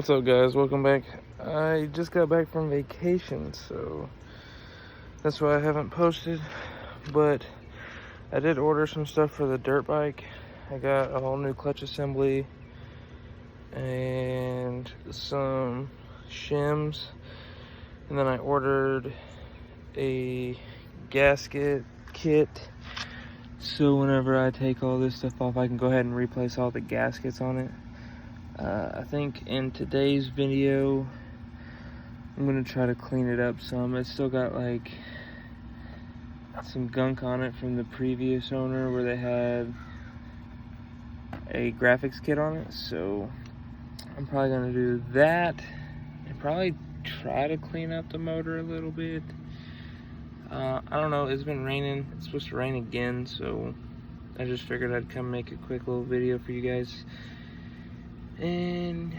What's up, guys? Welcome back. I just got back from vacation, so that's why I haven't posted, but I did order some stuff for the dirt bike. I got a whole new clutch assembly and some shims, and then I ordered a gasket kit, so whenever I take all this stuff off, I can go ahead and replace all the gaskets on it. I think in today's video, I'm gonna try to clean it up some. It's still got like some gunk on it from the previous owner where they had a graphics kit on it, so I'm probably gonna do that and probably try to clean up the motor a little bit. I don't know, it's been raining. It's supposed to rain again, so I just figured I'd come make a quick little video for you guys. And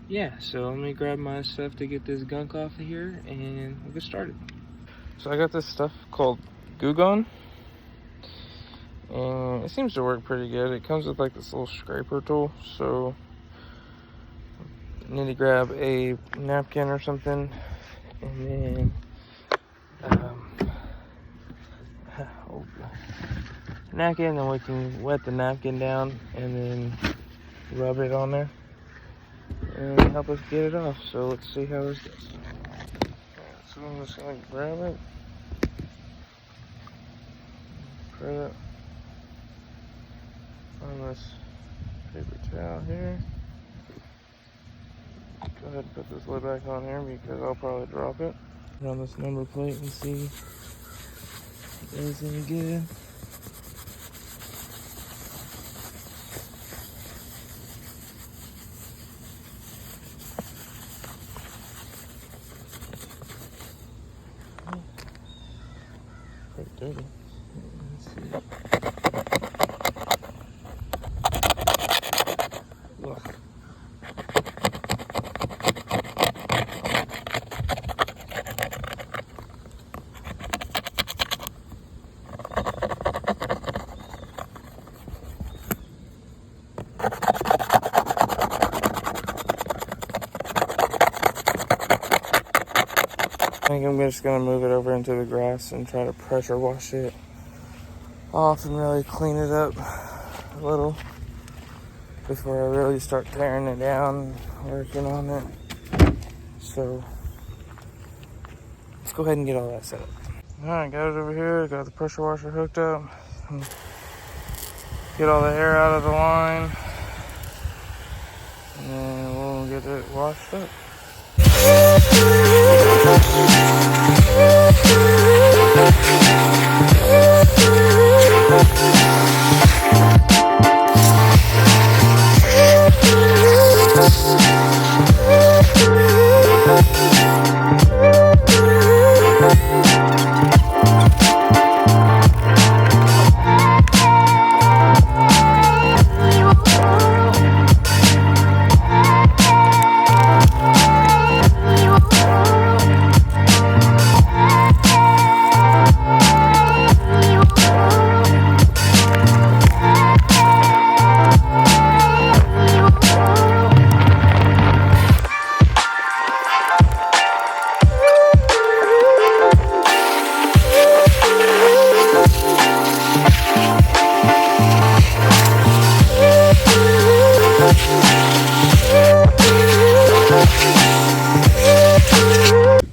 yeah, so let me grab my stuff to get this gunk off of here and we'll get started. So I got this stuff called Goo Gone, and it seems to work pretty good. It comes with like this little scraper tool, so I need to grab a napkin or something, and then napkin, then we can wet the napkin down and then rub it on there and help us get it off. So let's see how this goes. So I'm just gonna grab it, put it on this paper towel here. Go ahead and put this lid back on here because I'll probably drop it. Run this number plate and see if it's any good. Pretty dirty. Let's see. Ugh. I think I'm just gonna move it over into the grass and try to pressure wash it off and really clean it up a little before I really start tearing it down and working on it. So let's go ahead and get all that set up. Alright, got it over here, got the pressure washer hooked up. Get all the air out of the line and we'll get it washed up.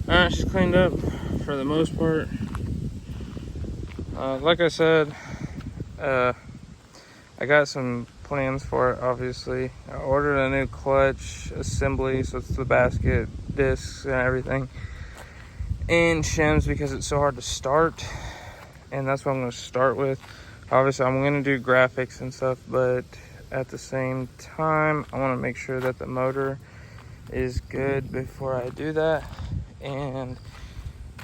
Alright, she's cleaned up for the most part. Like I said, I got some plans for it, obviously. I ordered a new clutch assembly, so it's the basket, discs, and everything. And shims because it's so hard to start. And that's what I'm going to start with. Obviously, I'm going to do graphics and stuff, but at the same time, I want to make sure that the motor is good before I do that. And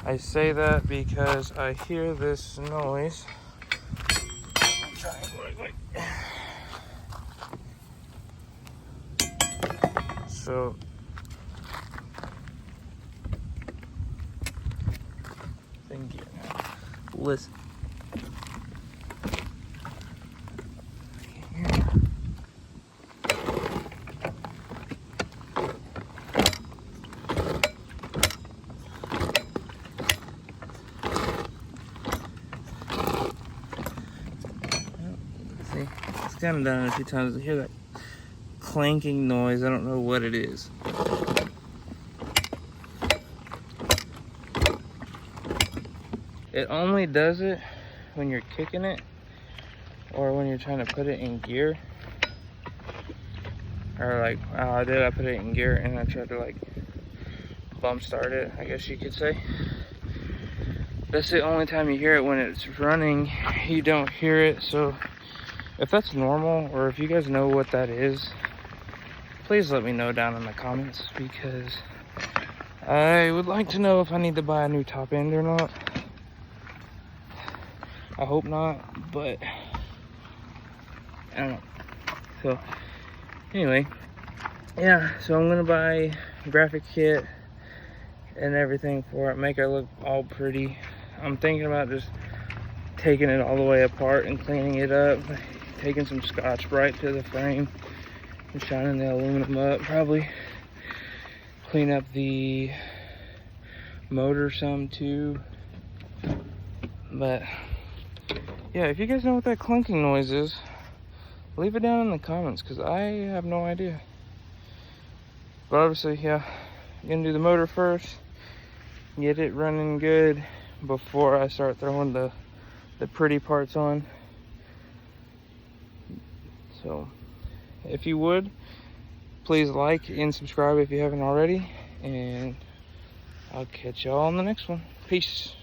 I say that because I hear this noise. So thank you. Listen. kind of done it a few times. I hear that clanking noise. I don't know what it is. It only does it when you're kicking it or when you're trying to put it in gear. Or like, I put it in gear and I tried to like bump start it, I guess you could say. That's the only time you hear it. When it's running, you don't hear it. So if that's normal, or if you guys know what that is, please let me know down in the comments, because I would like to know if I need to buy a new top end or not. I hope not, but I don't know. So anyway, yeah, so I'm gonna buy a graphic kit and everything for it, make it look all pretty. I'm thinking about just taking it all the way apart and cleaning it up, taking some Scotch-Brite to the frame and shining the aluminum up, probably clean up the motor some too. But yeah, if you guys know what that clunking noise is, leave it down in the comments, because I have no idea. But obviously, yeah, I'm gonna do the motor first, get it running good before I start throwing the pretty parts on. So if you would, please like and subscribe if you haven't already, and I'll catch y'all on the next one. Peace.